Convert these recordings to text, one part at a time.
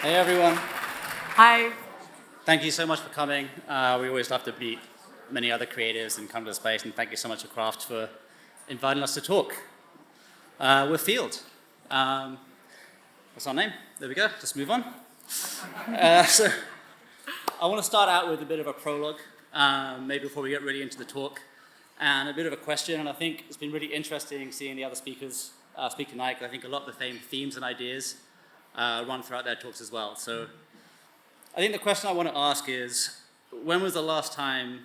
Hey everyone. Hi. Thank you so much for coming. We always love to meet many other creatives and come to the space, and thank you so much to Craft for inviting us to talk. We're Field. What's our name? There we go, just move on. So I want to start out with a bit of a prologue, maybe before we get really into the talk, and a bit of a question, and I think it's been really interesting seeing the other speakers speak tonight, because I think a lot of the same themes and ideas run throughout their talks as well. So I think the question I want to ask is, when was the last time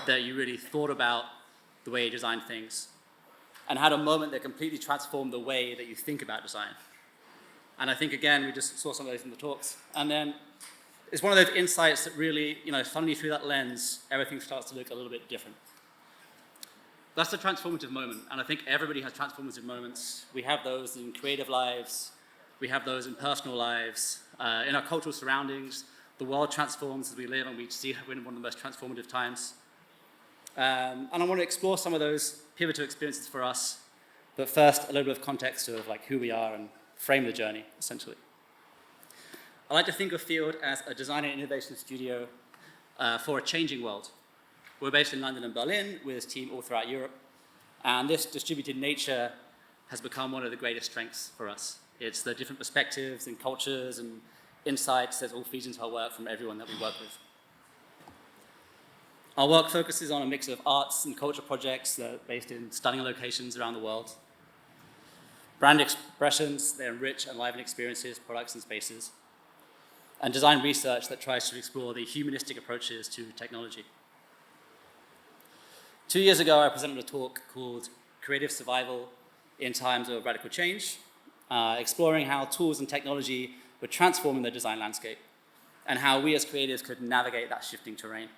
that you really thought about the way you design things and had a moment that completely transformed the way that you think about design? And I think, again, we just saw some of those in the talks. And then it's one of those insights that really, suddenly through that lens, everything starts to look a little bit different. That's the transformative moment. And I think everybody has transformative moments. We have those in creative lives. We have those in personal lives. In our cultural surroundings, the world transforms as we live, and we see we're in one of the most transformative times. And I want to explore some of those pivotal experiences for us. But first, a little bit of context of who we are and frame the journey, essentially. I like to think of Field as a design and innovation studio for a changing world. We're based in London and Berlin with a team all throughout Europe. And this distributed nature has become one of the greatest strengths for us. It's the different perspectives and cultures and insights that all feeds into our work from everyone that we work with. Our work focuses on a mix of arts and culture projects that are based in stunning locations around the world. Brand expressions that enrich and enliven experiences, products, and spaces. And design research that tries to explore the humanistic approaches to technology. 2 years ago, I presented a talk called Creative Survival in Times of Radical Change, exploring how tools and technology were transforming the design landscape and how we as creatives could navigate that shifting terrain.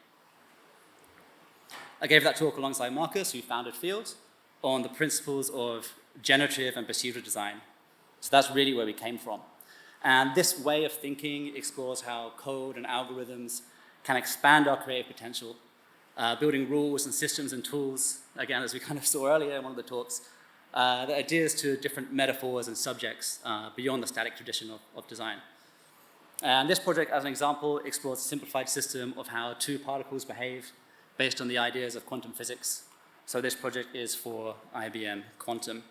I gave that talk alongside Marcus, who founded Field, on the principles of generative and procedural design. So that's really where we came from. And this way of thinking explores how code and algorithms can expand our creative potential, building rules and systems and tools, again, as we kind of saw earlier in one of the talks, that adheres to different metaphors and subjects beyond the static tradition of design. And this project, as an example, explores a simplified system of how two particles behave based on the ideas of quantum physics. So this project is for IBM Quantum.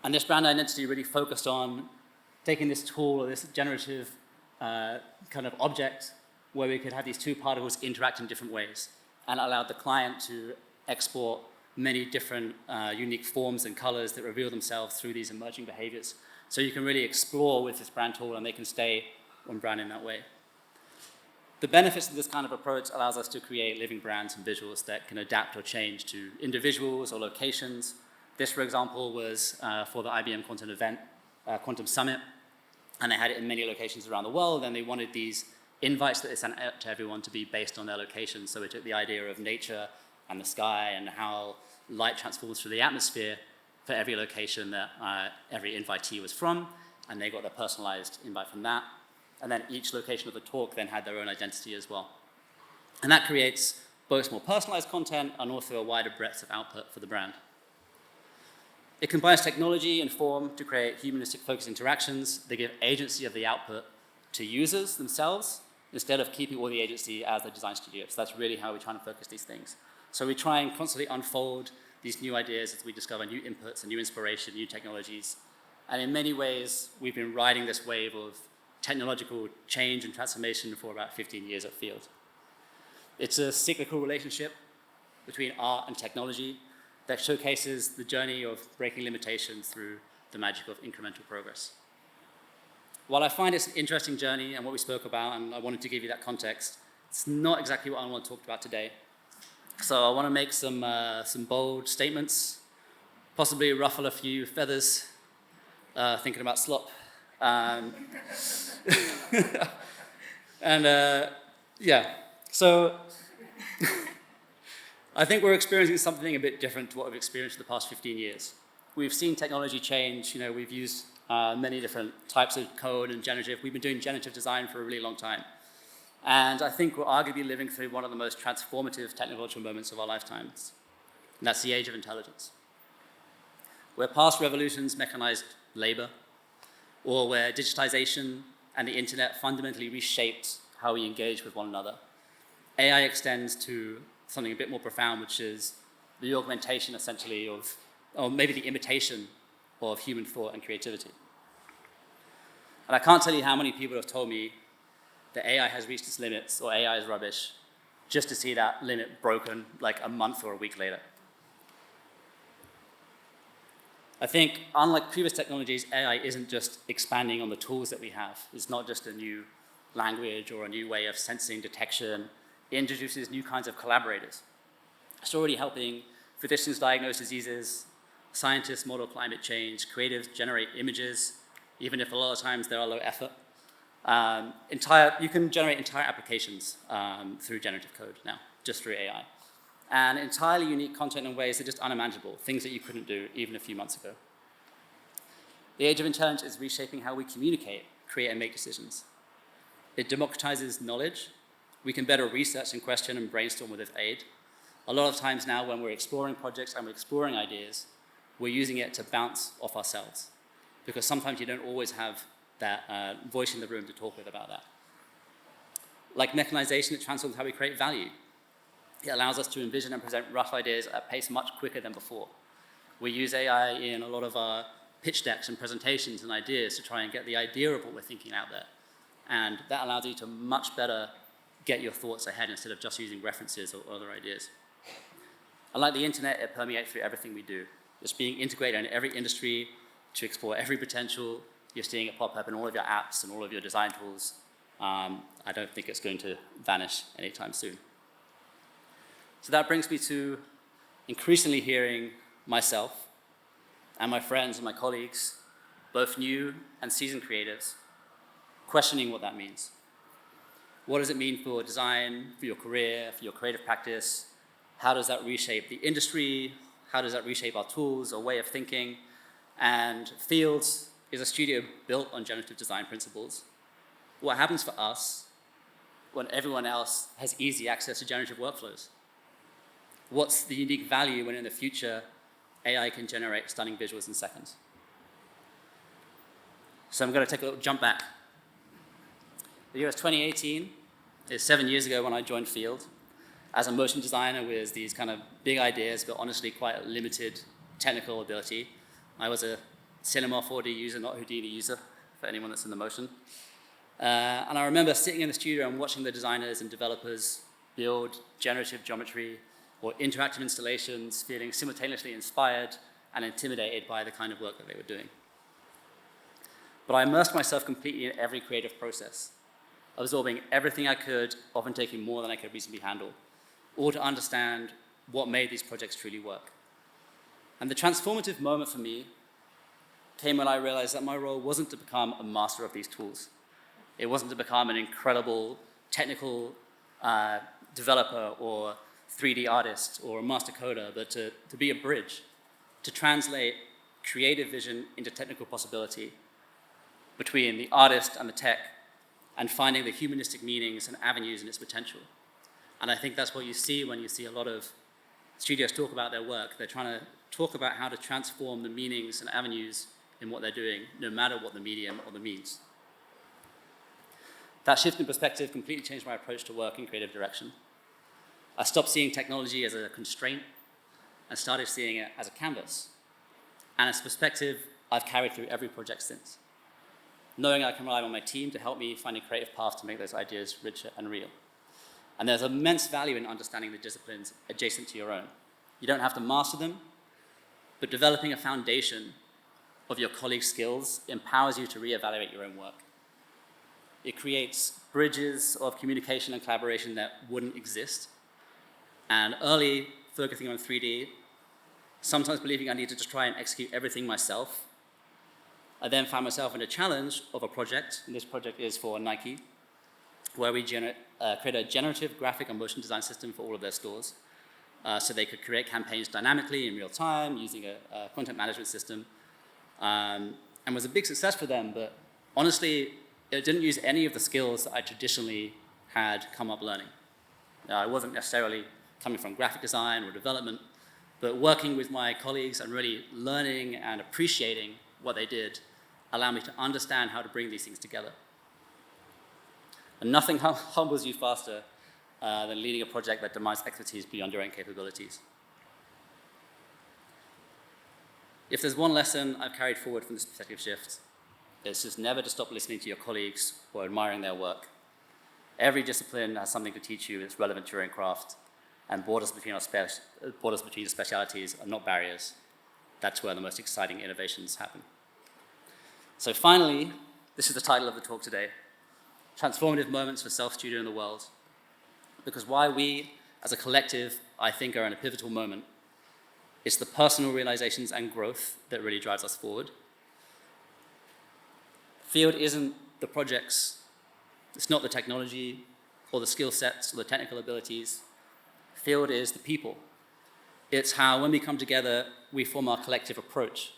And this brand identity really focused on taking this tool, or this generative kind of object, where we could have these two particles interact in different ways and allowed the client to export many different unique forms and colors that reveal themselves through these emerging behaviors. So you can really explore with this brand tool, and they can stay on brand in that way. The benefits of this kind of approach allows us to create living brands and visuals that can adapt or change to individuals or locations. This, for example, was for the IBM Quantum event, Quantum Summit, and they had it in many locations around the world, and they wanted these invites that they sent out to everyone to be based on their location. So we took the idea of nature and the sky and how light transforms through the atmosphere for every location that every invitee was from, and they got a personalized invite from that. And then each location of the talk then had their own identity as well. And that creates both more personalized content and also a wider breadth of output for the brand. It combines technology and form to create humanistic focused interactions. They give agency of the output to users themselves instead of keeping all the agency as the design studio. So that's really how we're trying to focus these things. So we try and constantly unfold these new ideas as we discover new inputs and new inspiration, new technologies. And in many ways, we've been riding this wave of technological change and transformation for about 15 years at Field. It's a cyclical relationship between art and technology that showcases the journey of breaking limitations through the magic of incremental progress. While I find it's an interesting journey and what we spoke about, and I wanted to give you that context, it's not exactly what I want to talk about today. So I want to make some bold statements, possibly ruffle a few feathers, thinking about slop. And so I think we're experiencing something a bit different to what we've experienced in the past 15 years. We've seen technology change. We've used many different types of code and generative. We've been doing generative design for a really long time. And I think we're arguably living through one of the most transformative technological moments of our lifetimes. And that's the age of intelligence. Where past revolutions mechanized labor, or where digitization and the internet fundamentally reshaped how we engage with one another. AI extends to something a bit more profound, which is the augmentation, essentially, or maybe the imitation of human thought and creativity. And I can't tell you how many people have told me that AI has reached its limits or AI is rubbish, just to see that limit broken like a month or a week later. I think, unlike previous technologies, AI isn't just expanding on the tools that we have. It's not just a new language or a new way of sensing detection. It introduces new kinds of collaborators. It's already helping physicians diagnose diseases, scientists model climate change, creatives generate images, even if a lot of times they are low effort. You can generate entire applications through generative code now, just through AI. And entirely unique content in ways that are just unimaginable, things that you couldn't do even a few months ago. The age of intelligence is reshaping how we communicate, create, and make decisions. It democratizes knowledge. We can better research and question and brainstorm with its aid. A lot of times now when we're exploring projects and we're exploring ideas, we're using it to bounce off ourselves, because sometimes you don't always have that voice in the room to talk with about that. Like mechanization, it transforms how we create value. It allows us to envision and present rough ideas at a pace much quicker than before. We use AI in a lot of our pitch decks and presentations and ideas to try and get the idea of what we're thinking out there. And that allows you to much better get your thoughts ahead instead of just using references or other ideas. Unlike the internet, it permeates through everything we do. It's being integrated in every industry to explore every potential. You're seeing it pop up in all of your apps and all of your design tools. I don't think it's going to vanish anytime soon. So that brings me to increasingly hearing myself and my friends and my colleagues, both new and seasoned creatives, questioning what that means. What does it mean for design, for your career, for your creative practice? How does that reshape the industry? How does that reshape our tools or way of thinking? And Fields is a studio built on generative design principles. What happens for us when everyone else has easy access to generative workflows? What's the unique value when in the future AI can generate stunning visuals in seconds? So I'm going to take a little jump back. The year is 2018. It's 7 years ago when I joined Field as a motion designer with these kind of big ideas, but honestly quite limited technical ability. I was a Cinema 4D user, not Houdini user, for anyone that's in the motion. And I remember sitting in the studio and watching the designers and developers build generative geometry or interactive installations, feeling simultaneously inspired and intimidated by the kind of work that they were doing. But I immersed myself completely in every creative process, absorbing everything I could, often taking more than I could reasonably handle, all to understand what made these projects truly work. And the transformative moment for me came when I realized that my role wasn't to become a master of these tools. It wasn't to become an incredible technical developer or 3D artist or a master coder, but to be a bridge, to translate creative vision into technical possibility between the artist and the tech, and finding the humanistic meanings and avenues in its potential. And I think that's what you see when you see a lot of studios talk about their work. They're trying to talk about how to transform the meanings and avenues in what they're doing, no matter what the medium or the means. That shift in perspective completely changed my approach to work in creative direction. I stopped seeing technology as a constraint and started seeing it as a canvas. And it's a perspective I've carried through every project since, knowing I can rely on my team to help me find a creative path to make those ideas richer and real. And there's immense value in understanding the disciplines adjacent to your own. You don't have to master them, but developing a foundation of your colleagues' skills empowers you to reevaluate your own work. It creates bridges of communication and collaboration that wouldn't exist. And early focusing on 3D, sometimes believing I needed to try and execute everything myself. I then found myself in a challenge of a project, and this project is for Nike, where we create a generative graphic and motion design system for all of their stores, so they could create campaigns dynamically in real time using a content management system, and was a big success for them, but honestly, it didn't use any of the skills that I traditionally had come up learning. I wasn't necessarily coming from graphic design or development, but working with my colleagues and really learning and appreciating what they did allowed me to understand how to bring these things together. And nothing humbles you faster than leading a project that demands expertise beyond your own capabilities. If there's one lesson I've carried forward from this perspective shift, it's just never to stop listening to your colleagues or admiring their work. Every discipline has something to teach you that's relevant to your own craft, and borders between specialities are not barriers. That's where the most exciting innovations happen. So finally, this is the title of the talk today, Transformative Moments for Self-Studio in the World. Because why we, as a collective, I think are in a pivotal moment, it's the personal realizations and growth that really drives us forward. Field isn't the projects, it's not the technology or the skill sets or the technical abilities. Field is the people. It's how, when we come together, we form our collective approach.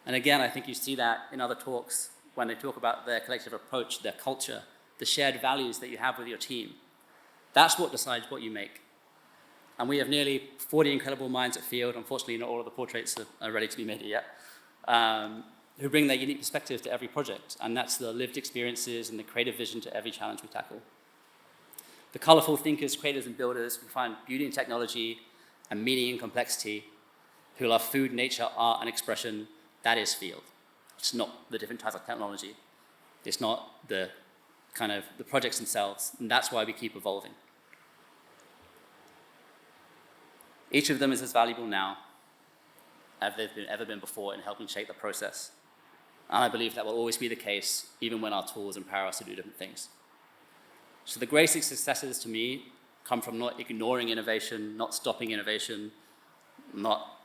And again, I think you see that in other talks when they talk about their collective approach, their culture, the shared values that you have with your team. That's what decides what you make. And we have nearly 40 incredible minds at Field. Unfortunately, not all of the portraits are ready to be made yet, who bring their unique perspective to every project. And that's the lived experiences and the creative vision to every challenge we tackle. The colorful thinkers, creators, and builders who find beauty in technology and meaning in complexity, who love food, nature, art, and expression. That is Field. It's not the different types of technology. It's not the projects themselves, and that's why we keep evolving. Each of them is as valuable now as they've ever been before in helping shape the process. And I believe that will always be the case, even when our tools empower us to do different things. So the greatest successes to me come from not ignoring innovation, not stopping innovation, not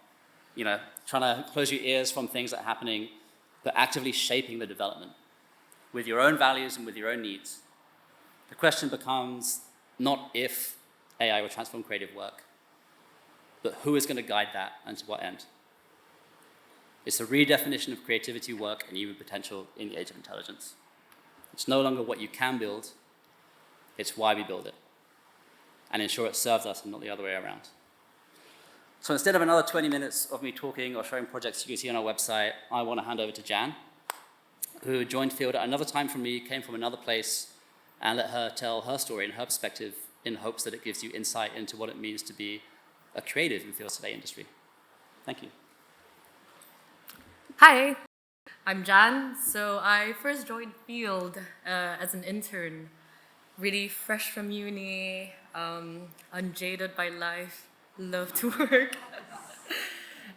trying to close your ears from things that are happening, but actively shaping the development with your own values and with your own needs. The question becomes not if AI will transform creative work, but who is going to guide that and to what end? It's a redefinition of creativity, work, and human potential in the age of intelligence. It's no longer what you can build, it's why we build it, and ensure it serves us and not the other way around. So instead of another 20 minutes of me talking or showing projects you can see on our website, I want to hand over to Jann, who joined Field at another time from me, came from another place, and let her tell her story and her perspective in hopes that it gives you insight into what it means to be a creative in Field's today industry. Thank you. Hi, I'm Jann. So I first joined Field as an intern, really fresh from uni, unjaded by life, love to work.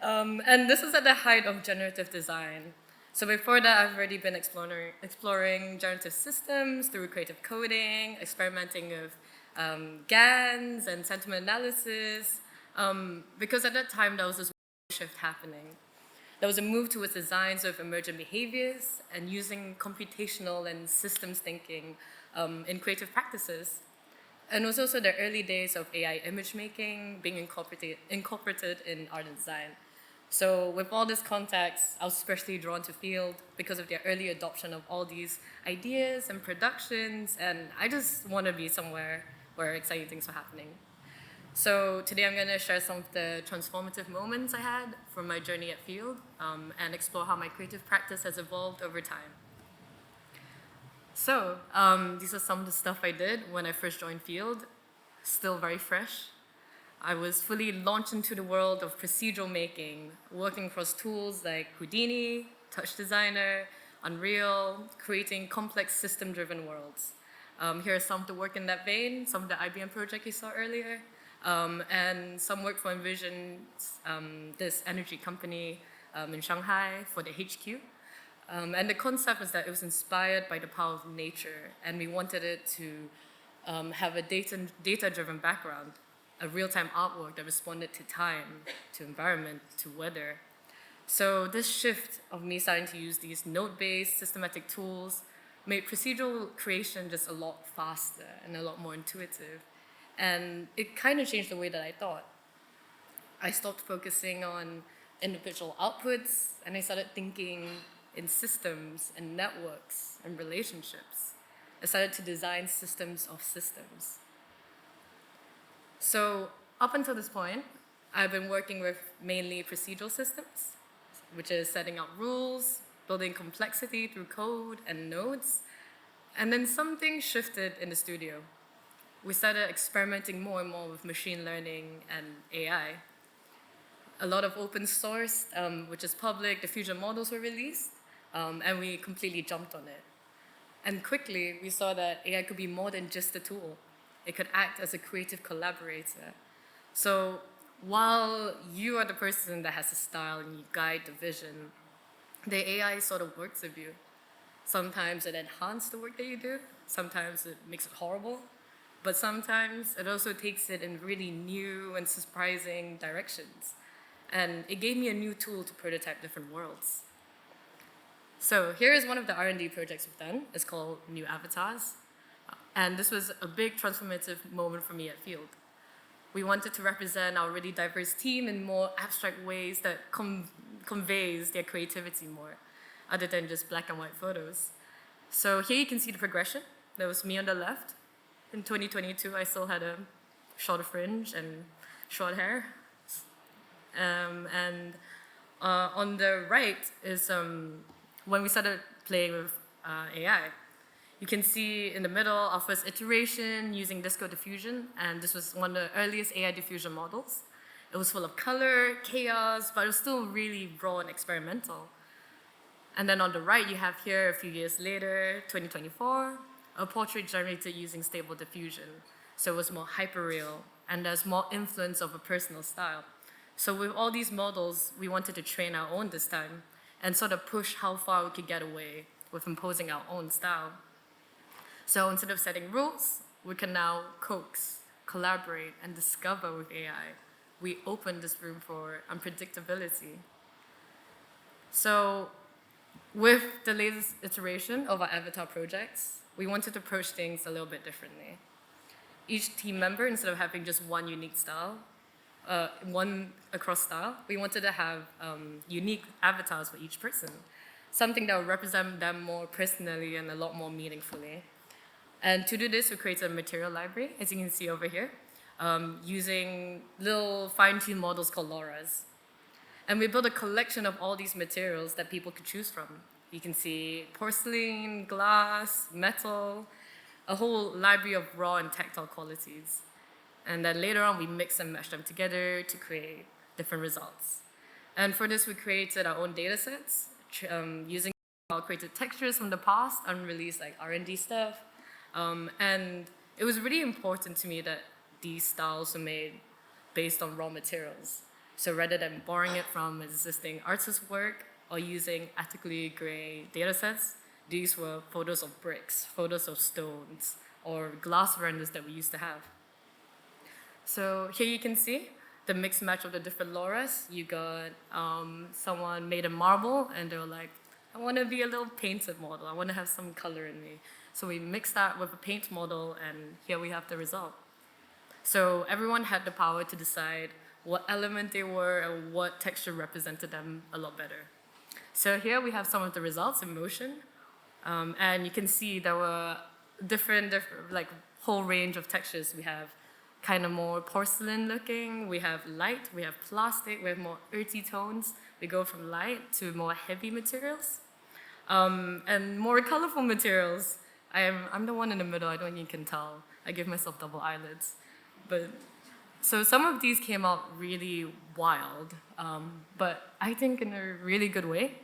And this was at the height of generative design. So before that, I've already been exploring generative systems through creative coding, experimenting with GANs and sentiment analysis, because at that time, there was this shift happening. There was a move towards designs of emergent behaviors and using computational and systems thinking in creative practices. And it was also the early days of AI image making being incorporated in art and design. So with all this context, I was especially drawn to Field because of their early adoption of all these ideas and productions, and I just want to be somewhere where exciting things are happening. So today I'm going to share some of the transformative moments I had from my journey at Field and explore how my creative practice has evolved over time. So these are some of the stuff I did when I first joined Field, still very fresh. I was fully launched into the world of procedural making, working across tools like Houdini, Touch Designer, Unreal, creating complex system-driven worlds. Here are some of the work in that vein, some of the IBM project you saw earlier, and some work for Envision, this energy company in Shanghai for the HQ. And the concept was that it was inspired by the power of nature, and we wanted it to have a data-driven background, a real-time artwork that responded to time, to environment, to weather. So this shift of me starting to use these node-based systematic tools made procedural creation just a lot faster and a lot more intuitive. And it kind of changed the way that I thought. I stopped focusing on individual outputs, and I started thinking in systems and networks and relationships. I started to design systems of systems. So up until this point, I've been working with mainly procedural systems, which is setting out rules, building complexity through code and nodes. And then something shifted in the studio. We started experimenting more and more with machine learning and AI. A lot of open source, which is public, diffusion models were released, and we completely jumped on it. And quickly, we saw that AI could be more than just a tool. It could act as a creative collaborator. So while you are the person that has a style and you guide the vision, the AI sort of works with you. Sometimes it enhances the work that you do, sometimes it makes it horrible, but sometimes it also takes it in really new and surprising directions. And it gave me a new tool to prototype different worlds. So here is one of the R&D projects we've done. It's called New Avatars. And this was a big transformative moment for me at Field. We wanted to represent our really diverse team in more abstract ways that conveys their creativity more, other than just black and white photos. So here you can see the progression. That was me on the left. In 2022, I still had a shorter fringe and short hair. On the right is when we started playing with AI. You can see in the middle our first iteration using disco diffusion, and this was one of the earliest AI diffusion models. It was full of color, chaos, but it was still really raw and experimental. And then on the right, you have here a few years later, 2024, a portrait generated using stable diffusion. So it was more hyperreal, and there's more influence of a personal style. So with all these models, we wanted to train our own this time and sort of push how far we could get away with imposing our own style. So instead of setting rules, we can now coax, collaborate, and discover with AI. We open this room for unpredictability. So with the latest iteration of our avatar projects, we wanted to approach things a little bit differently. Each team member, instead of having just one unique style, one across style, we wanted to have unique avatars for each person, something that would represent them more personally and a lot more meaningfully. And to do this, we created a material library, as you can see over here, using little fine-tuned models called LoRa's. And we built a collection of all these materials that people could choose from. You can see porcelain, glass, metal, a whole library of raw and tactile qualities. And then later on, we mix and mesh them together to create different results. And for this, we created our own data sets, using created textures from the past, unreleased like R&D stuff. And it was really important to me that these styles were made based on raw materials. So rather than borrowing it from existing artist work or using ethically gray data sets, these were photos of bricks, photos of stones, or glass renders that we used to have. So here you can see the mixed match of the different LoRa's. You got someone made a marble, and they were like, I want to be a little painted model. I want to have some color in me. So we mixed that with a paint model, and here we have the result. So everyone had the power to decide what element they were and what texture represented them a lot better. So here we have some of the results in motion. And you can see there were different like whole range of textures. We have kind of more porcelain looking, we have light, we have plastic, we have more earthy tones. We go from light to more heavy materials, and more colorful materials. I'm the one in the middle, I don't think you can tell. I give myself double eyelids. But so some of these came out really wild, but I think in a really good way.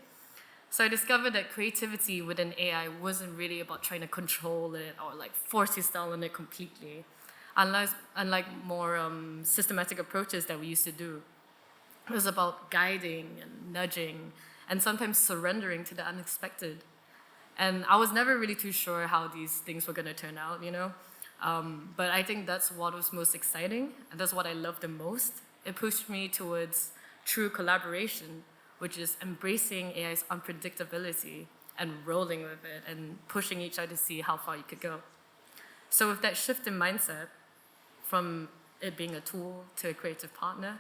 So I discovered that creativity within AI wasn't really about trying to control it or like force your style on it completely, unlike more systematic approaches that we used to do. It was about guiding and nudging and sometimes surrendering to the unexpected. And I was never really too sure how these things were going to turn out, you know? But I think that's what was most exciting, and that's what I loved the most. It pushed me towards true collaboration, which is embracing AI's unpredictability and rolling with it and pushing each other to see how far you could go. So with that shift in mindset, from it being a tool to a creative partner,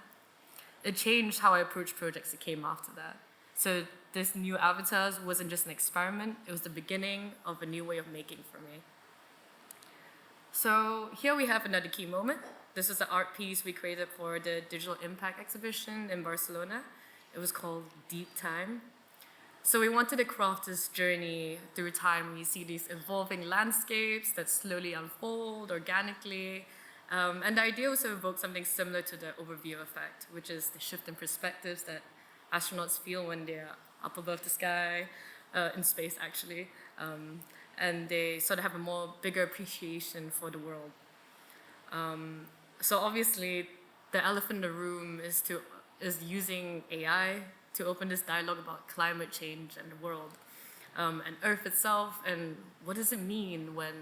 it changed how I approach projects that came after that. So this new avatars wasn't just an experiment, it was the beginning of a new way of making for me. So here we have another key moment. This is an art piece we created for the Digital Impact exhibition in Barcelona. It was called Deep Time. So we wanted to craft this journey through time. We see these evolving landscapes that slowly unfold organically. And the idea was to evoke something similar to the overview effect, which is the shift in perspectives that astronauts feel when they're up above the sky, in space actually. And they sort of have a more bigger appreciation for the world. So obviously, the elephant in the room is using AI to open this dialogue about climate change and the world, and Earth itself, and what does it mean when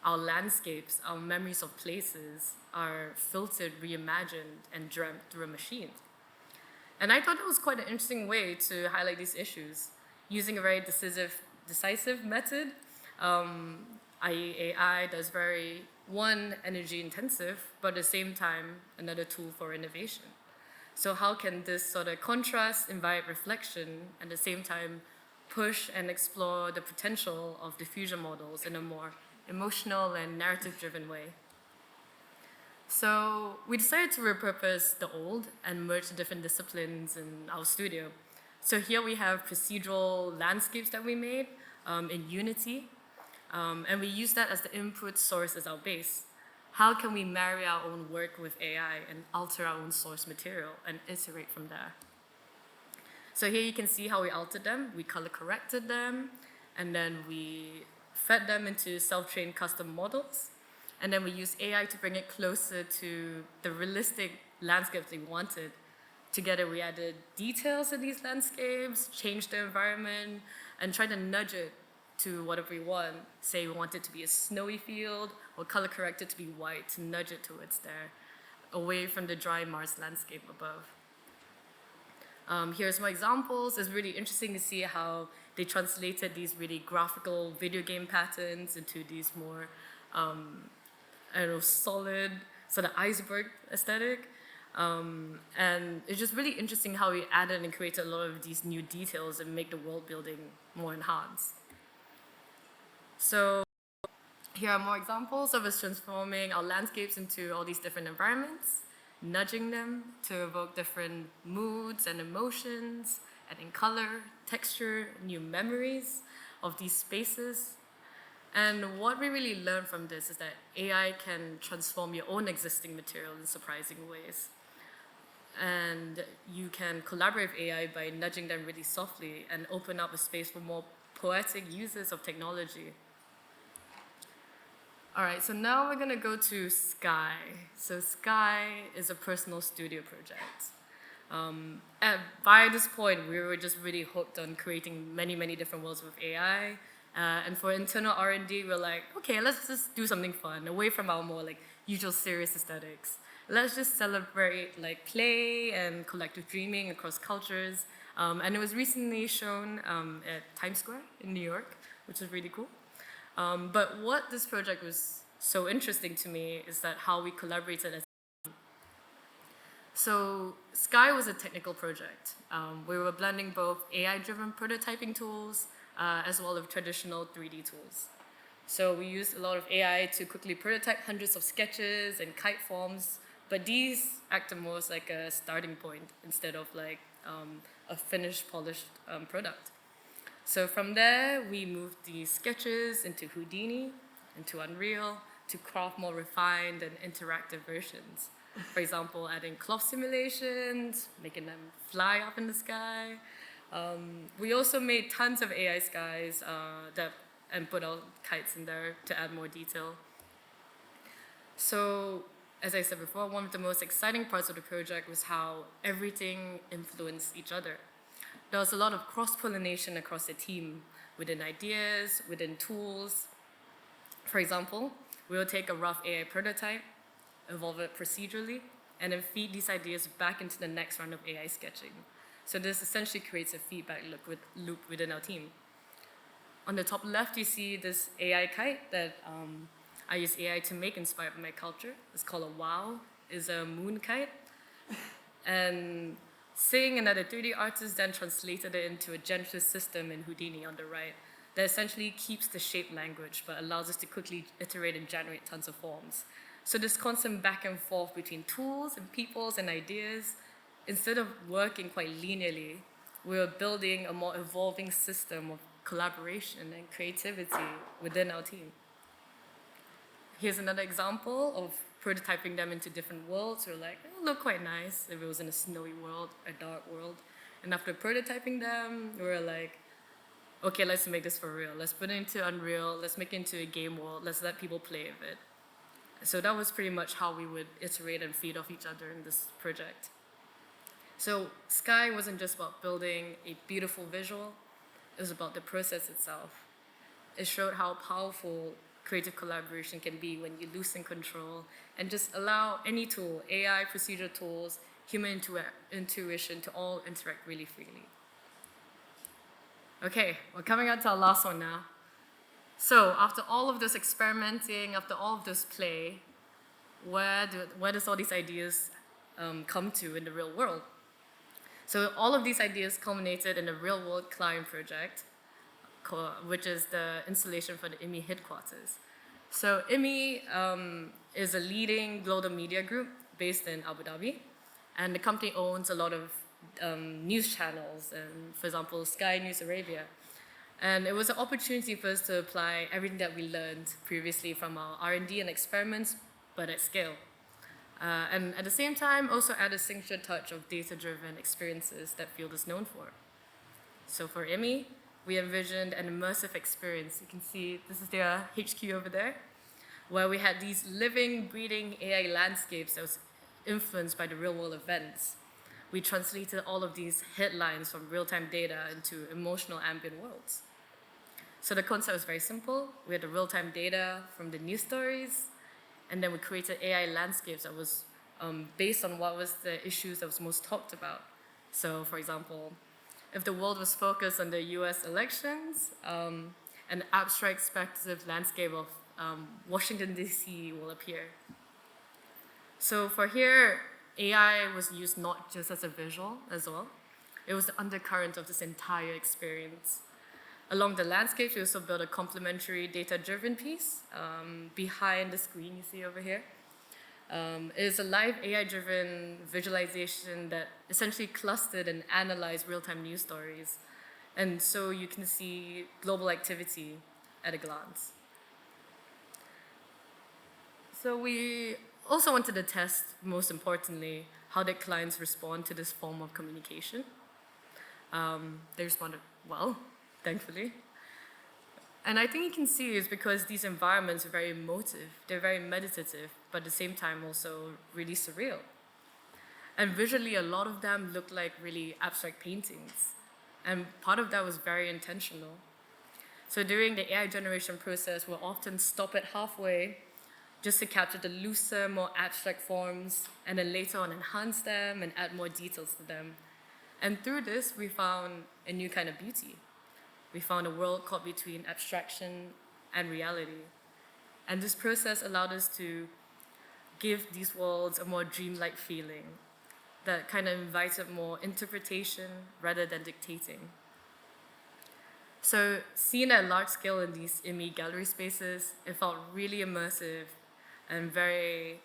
our landscapes, our memories of places are filtered, reimagined, and dreamt through a machine. And I thought it was quite an interesting way to highlight these issues, using a very decisive method. i.e. AI that's very, one, energy intensive, but at the same time, another tool for innovation. So how can this sort of contrast invite reflection and at the same time push and explore the potential of diffusion models in a more emotional and narrative-driven way? So we decided to repurpose the old and merge the different disciplines in our studio. So here we have procedural landscapes that we made in Unity, and we use that as the input source as our base. How can we marry our own work with AI and alter our own source material and iterate from there? So here you can see how we altered them. We color corrected them, and then we fed them into self-trained custom models. And then we used AI to bring it closer to the realistic landscapes we wanted. Together, we added details in these landscapes, changed the environment, and tried to nudge it to whatever we want. Say we want it to be a snowy field, or color correct it to be white, to nudge it towards there, away from the dry Mars landscape above. Here's more examples. It's really interesting to see how they translated these really graphical video game patterns into these more, solid, sort of iceberg aesthetic. And it's just really interesting how we added and created a lot of these new details and make the world building more enhanced. So here are more examples of us transforming our landscapes into all these different environments, nudging them to evoke different moods and emotions, adding color, texture, new memories of these spaces. And what we really learned from this is that AI can transform your own existing material in surprising ways. And you can collaborate with AI by nudging them really softly and open up a space for more poetic uses of technology. All right, so now we're gonna go to Sky. So Sky is a personal studio project. And by this point, we were just really hooked on creating many, many different worlds with AI. And for internal R&D, we're like, okay, let's just do something fun, away from our more like usual serious aesthetics. Let's just celebrate like play and collective dreaming across cultures. And it was recently shown at Times Square in New York, which is really cool. But what this project was so interesting to me is that how we collaborated as a team. So Sky was a technical project. We were blending both AI-driven prototyping tools as well as traditional 3D tools. So we used a lot of AI to quickly prototype hundreds of sketches and kite forms, but these acted more as like a starting point instead of like a finished, polished product. So from there, we moved these sketches into Houdini, into Unreal, to craft more refined and interactive versions. For example, adding cloth simulations, making them fly up in the sky. We also made tons of AI skies and put all kites in there to add more detail. So, as I said before, one of the most exciting parts of the project was how everything influenced each other. There was a lot of cross-pollination across the team, within ideas, within tools. For example, we will take a rough AI prototype, evolve it procedurally, and then feed these ideas back into the next round of AI sketching. So this essentially creates a feedback loop within our team. On the top left, you see this AI kite that I use AI to make, inspired by my culture. It's called a WOW. It's a moon kite. And Singh, another 3D artist, then translated it into a generative system in Houdini on the right that essentially keeps the shape language but allows us to quickly iterate and generate tons of forms. So this constant back and forth between tools and peoples and ideas, instead of working quite linearly, we were building a more evolving system of collaboration and creativity within our team. Here's another example of prototyping them into different worlds. We're like, it'll look quite nice if it was in a snowy world, a dark world. And after prototyping them, we were like, okay, let's make this for real. Let's put it into Unreal. Let's make it into a game world. Let's let people play with it. So that was pretty much how we would iterate and feed off each other in this project. So Sky wasn't just about building a beautiful visual. It was about the process itself. It showed how powerful creative collaboration can be when you loosen control and just allow any tool, AI, procedural tools, human intuition to all interact really freely. Okay, we're coming on to our last one now. So after all of this experimenting, after all of this play, where does all these ideas come to in the real world? So all of these ideas culminated in a real-world client project, which is the installation for the IMI headquarters. So IMI is a leading global media group based in Abu Dhabi, and the company owns a lot of news channels, and for example, Sky News Arabia. And it was an opportunity for us to apply everything that we learned previously from our R&D and experiments, but at scale. And at the same time, also add a signature touch of data-driven experiences that Field is known for. So for IMI, we envisioned an immersive experience. You can see this is their HQ over there, where we had these living, breathing AI landscapes that was influenced by the real-world events. We translated all of these headlines from real-time data into emotional ambient worlds. So the concept was very simple. We had the real-time data from the news stories, and then we created AI landscapes that was based on what was the issues that was most talked about. So for example, if the world was focused on the US elections, an abstract speculative landscape of Washington, D.C. will appear. So for here, AI was used not just as a visual as well. It was the undercurrent of this entire experience. Along the landscapes, we also built a complementary data-driven piece behind the screen you see over here. It is a live AI-driven visualization that essentially clustered and analyzed real-time news stories. And so you can see global activity at a glance. So we also wanted to test, most importantly, how did clients respond to this form of communication. They responded well, thankfully. And I think you can see it's because these environments are very emotive, they're very meditative, but at the same time also really surreal. And visually, a lot of them look like really abstract paintings. And part of that was very intentional. So during the AI generation process, we'll often stop it halfway just to capture the looser, more abstract forms, and then later on enhance them and add more details to them. And through this, we found a new kind of beauty. We found a world caught between abstraction and reality. And this process allowed us to give these worlds a more dreamlike feeling that kind of invited more interpretation rather than dictating. So seen at large scale in these IMI gallery spaces, it felt really immersive and very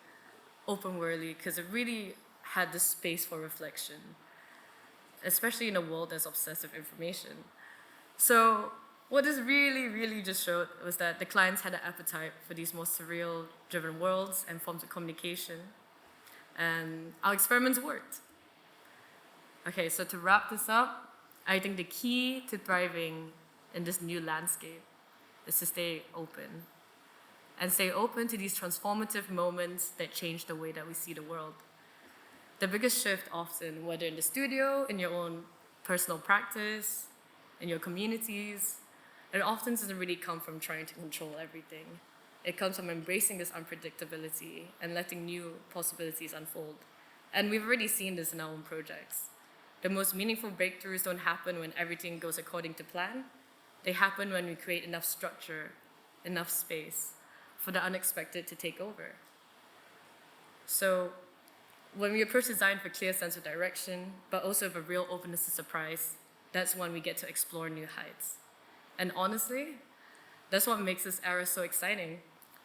open-worldly because it really had the space for reflection, especially in a world that's obsessed with information. So what this really just showed was that the clients had an appetite for these more surreal-driven worlds and forms of communication, and our experiments worked. Okay, so to wrap this up, I think the key to thriving in this new landscape is to stay open. And stay open to these transformative moments that change the way that we see the world. The biggest shift often, whether in the studio, in your own personal practice, in your communities, it often doesn't really come from trying to control everything. It comes from embracing this unpredictability and letting new possibilities unfold. And we've already seen this in our own projects. The most meaningful breakthroughs don't happen when everything goes according to plan. They happen when we create enough structure, enough space for the unexpected to take over. So when we approach design with a clear sense of direction, but also with a real openness to surprise, that's when we get to explore new heights. And honestly, that's what makes this era so exciting.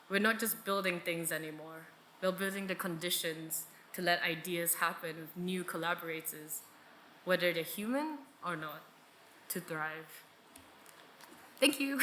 We're not just building things anymore. We're building the conditions to let ideas happen with new collaborators. whether they're human or not, to thrive. Thank you.